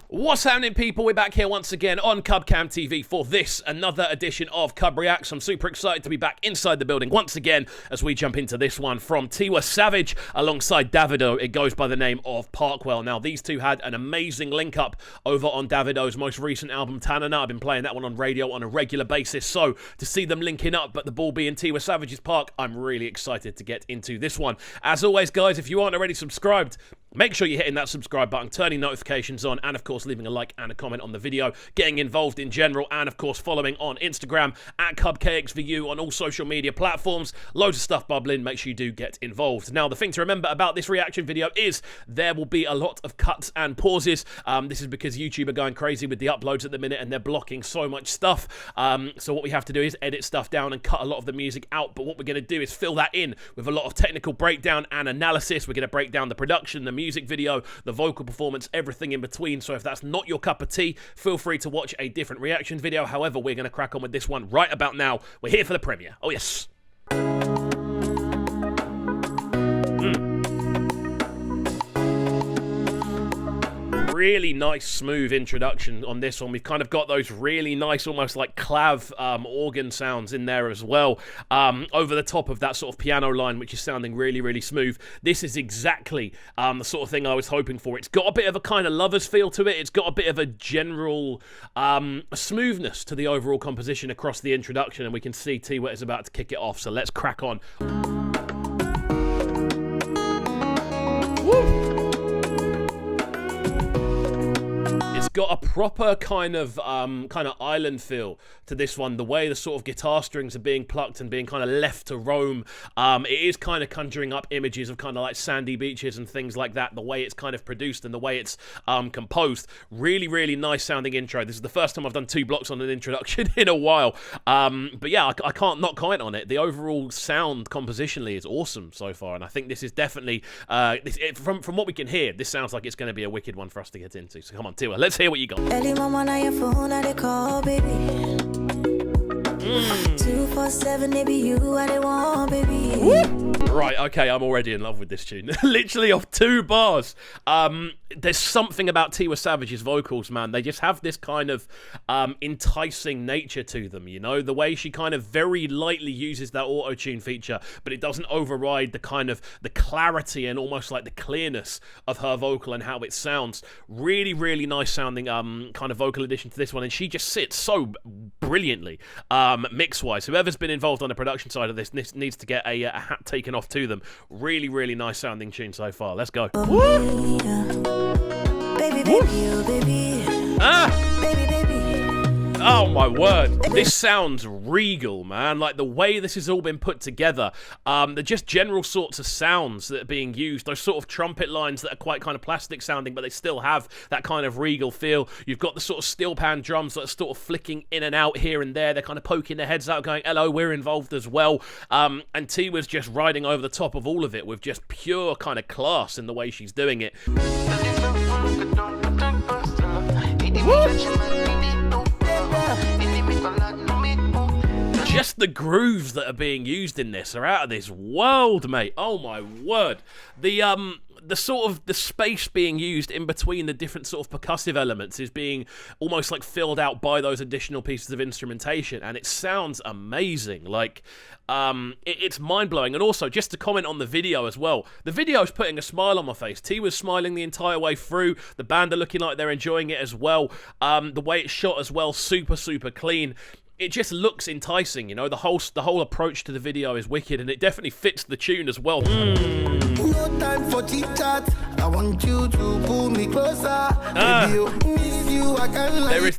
What's happening, people? We're back here once again on CubCamTV for this, another edition of CubReacts. I'm super excited to be back inside the building once again as we jump into this one from Tiwa Savage alongside Davido. It goes by the name of Parkwell. Now, these two had an amazing link-up over on Davido's most recent album, Tanana. I've been playing that one on radio on a regular basis, so to see them linking up, but the ball being Tiwa Savage's park, I'm really excited to get into this one. As always, guys, if you aren't already subscribed, make sure you're hitting that subscribe button, turning notifications on, and of course leaving a like and a comment on the video, getting involved in general, and of course following on Instagram at KXVU on all social media platforms. Loads of stuff bubbling. Make sure you do get involved. Now, the thing to remember about this reaction video is there will be a lot of cuts and pauses. This is because YouTube are going crazy with the uploads at the minute and they're blocking so much stuff. So what we have to do is edit stuff down and cut a lot of the music out. But what we're going to do is fill that in with a lot of technical breakdown and analysis. We're going to break down the production, the music video, the vocal performance, everything in between. So if that's not your cup of tea, feel free to watch a different reaction video. However, we're going to crack on with this one right about now. We're here for the premiere. Oh yes. Really nice, smooth introduction on this one. We've kind of got those really nice, almost like clav organ sounds in there as well, over the top of that sort of piano line, which is sounding really, really smooth. This is exactly the sort of thing I was hoping for. It's got a bit of a kind of Lovers feel to it. It's got a bit of a general smoothness to the overall composition across the introduction, and we can see Tiwa is about to kick it off, so let's crack on. Woo! Got a proper kind of island feel to this one. The way the sort of guitar strings are being plucked and being kind of left to roam, it is kind of conjuring up images of kind of like sandy beaches and things like that. The way it's kind of produced and the way it's composed, really, really nice sounding intro. This is the first time I've done 2 blocks on an introduction in a while, but yeah, I can't not comment on it. The overall sound compositionally is awesome so far, and I think this is definitely from what we can hear, this sounds like it's going to be a wicked one for us to get into. So come on, Tiwa, let's hear what you got. 247, they be you, what they want, baby. Right, okay, I'm already in love with this tune. Literally off 2 bars. There's something about Tiwa Savage's vocals, man. They just have this kind of enticing nature to them, you know? The way she kind of very lightly uses that auto-tune feature, but it doesn't override the kind of the clarity and almost like the clearness of her vocal and how it sounds. Really, really nice sounding kind of vocal addition to this one, and she just sits so brilliantly mix-wise. Whoever's been involved on the production side of this needs to get a hat taken off to them. Really, really nice sounding tune so far. Let's go. Woo! Baby, baby, you, baby. Baby, baby. Oh my word, this sounds regal, man. Like the way this has all been put together, the just general sorts of sounds that are being used, those sort of trumpet lines that are quite kind of plastic sounding, but they still have that kind of regal feel. You've got the sort of steel pan drums that are sort of flicking in and out here and there. They're kind of poking their heads out going, hello, we're involved as well. And Tiwa's just riding over the top of all of it with just pure kind of class in the way she's doing it. Just the grooves that are being used in this are out of this world, mate. Oh my word. The sort of the space being used in between the different sort of percussive elements is being almost like filled out by those additional pieces of instrumentation, and it sounds amazing. Like it's mind-blowing. And also, just to comment on the video as well, the video is putting a smile on my face. Tiwa's smiling the entire way through. The band are looking like they're enjoying it as well. The way it's shot as well, super, super clean. It just looks enticing, you know. The whole approach to the video is wicked, and it definitely fits the tune as well. No time for chit chat. I want you to pull me closer. Miss you, I can't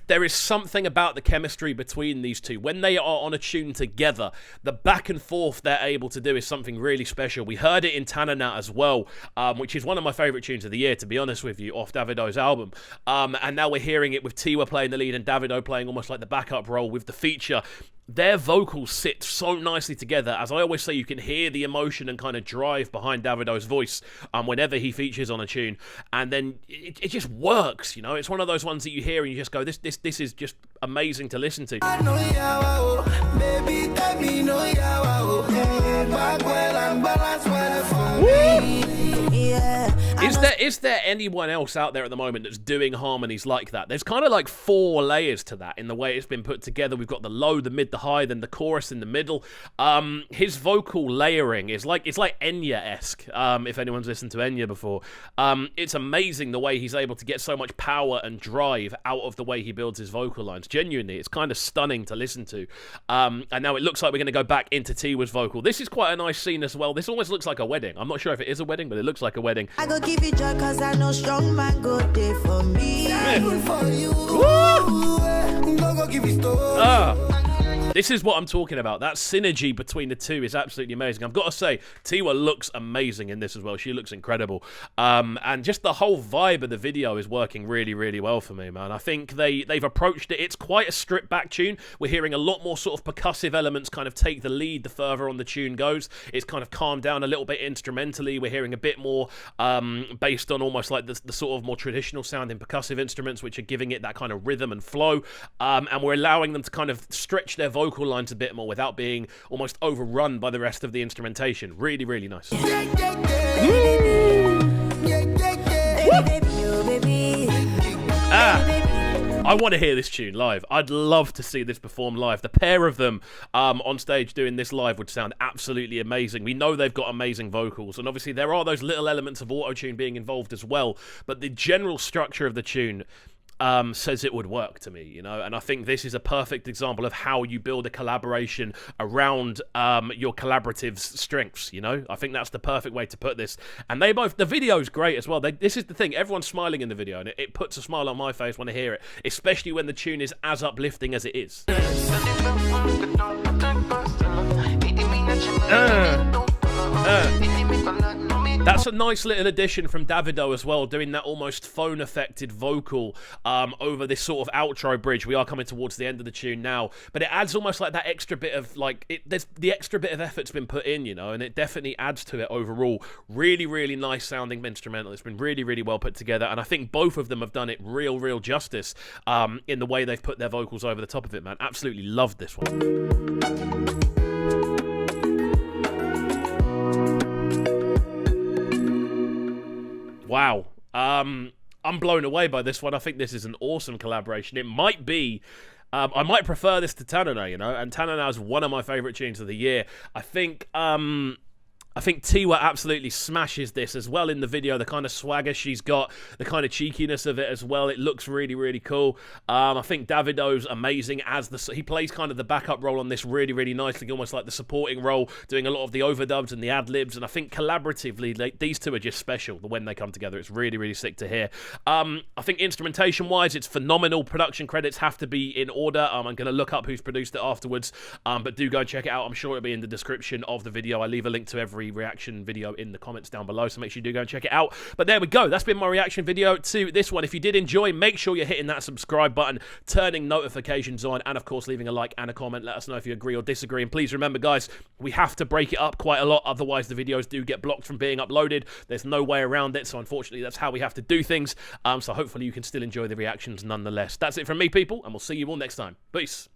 there is something about the chemistry between these two. When they are on a tune together, the back and forth they're able to do is something really special. We heard it in Tanana as well, which is one of my favourite tunes of the year, to be honest with you, off Davido's album. And now we're hearing it with Tiwa playing the lead and Davido playing almost like the backup role with the feature. Their vocals sit so nicely together. As I always say, you can hear the emotion and kind of drive behind Davido's voice whenever he features on a tune, and then it just works, you know. It's one of those ones that you hear and you just go, this is just amazing to listen to. Is there anyone else out there at the moment that's doing harmonies like that? There's kind of like 4 layers to that in the way it's been put together. We've got the low, the mid, the high, then the chorus in the middle. His vocal layering is like Enya-esque. If anyone's listened to Enya before, it's amazing the way he's able to get so much power and drive out of the way he builds his vocal lines. Genuinely, it's kind of stunning to listen to. And now it looks like we're going to go back into Tiwa's vocal. This is quite a nice scene as well. This almost looks like a wedding. I'm not sure if it is a wedding, but it looks like a wedding. I go give you joy cause I know strong man go there for me. For you. Don't go give you This is what I'm talking about. That synergy between the two is absolutely amazing. I've got to say, Tiwa looks amazing in this as well. She looks incredible. And just the whole vibe of the video is working really, really well for me, man. I think they've approached it. It's quite a stripped back tune. We're hearing a lot more sort of percussive elements kind of take the lead the further on the tune goes. It's kind of calmed down a little bit instrumentally. We're hearing a bit more based on almost like the sort of more traditional sounding percussive instruments, which are giving it that kind of rhythm and flow. And we're allowing them to kind of stretch their vocal lines a bit more without being almost overrun by the rest of the instrumentation. Really, really nice. I want to hear this tune live. I'd love to see this performed live. The pair of them on stage doing this live would sound absolutely amazing. We know they've got amazing vocals, and obviously there are those little elements of auto-tune being involved as well, but the general structure of the tune says it would work to me, you know, and I think this is a perfect example of how you build a collaboration around your collaborative's strengths, you know. I think that's the perfect way to put this, and the video's great as well. This is the thing, everyone's smiling in the video, and it puts a smile on my face when I hear it, especially when the tune is as uplifting as it is. That's a nice little addition from Davido as well, doing that almost phone-affected vocal over this sort of outro bridge. We are coming towards the end of the tune now, but it adds almost like that extra bit of there's the extra bit of effort's been put in, you know, and it definitely adds to it overall. Really, really nice sounding instrumental. It's been really, really well put together, and I think both of them have done it real justice in the way they've put their vocals over the top of it, man. Absolutely loved this one. Wow. I'm blown away by this one. I think this is an awesome collaboration. It might be... I might prefer this to Tanana, you know, and Tanana is one of my favourite tunes of the year. I think Tiwa absolutely smashes this as well in the video. The kind of swagger she's got, the kind of cheekiness of it as well. It looks really, really cool. I think Davido's amazing as he plays kind of the backup role on this really, really nicely, almost like the supporting role, doing a lot of the overdubs and the ad-libs. And I think collaboratively, these two are just special when they come together. It's really, really sick to hear. I think instrumentation-wise, it's phenomenal. Production credits have to be in order. I'm going to look up who's produced it afterwards, but do go and check it out. I'm sure it'll be in the description of the video. I leave a link to every reaction video in the comments down below, so make sure you do go and check it out. But there we go, that's been my reaction video to this one. If you did enjoy, make sure you're hitting that subscribe button, turning notifications on, and of course leaving a like and a comment. Let us know if you agree or disagree, and please remember guys, we have to break it up quite a lot, otherwise the videos do get blocked from being uploaded. There's no way around it, so unfortunately that's how we have to do things. So hopefully you can still enjoy the reactions nonetheless. That's it from me, people, and we'll see you all next time. Peace.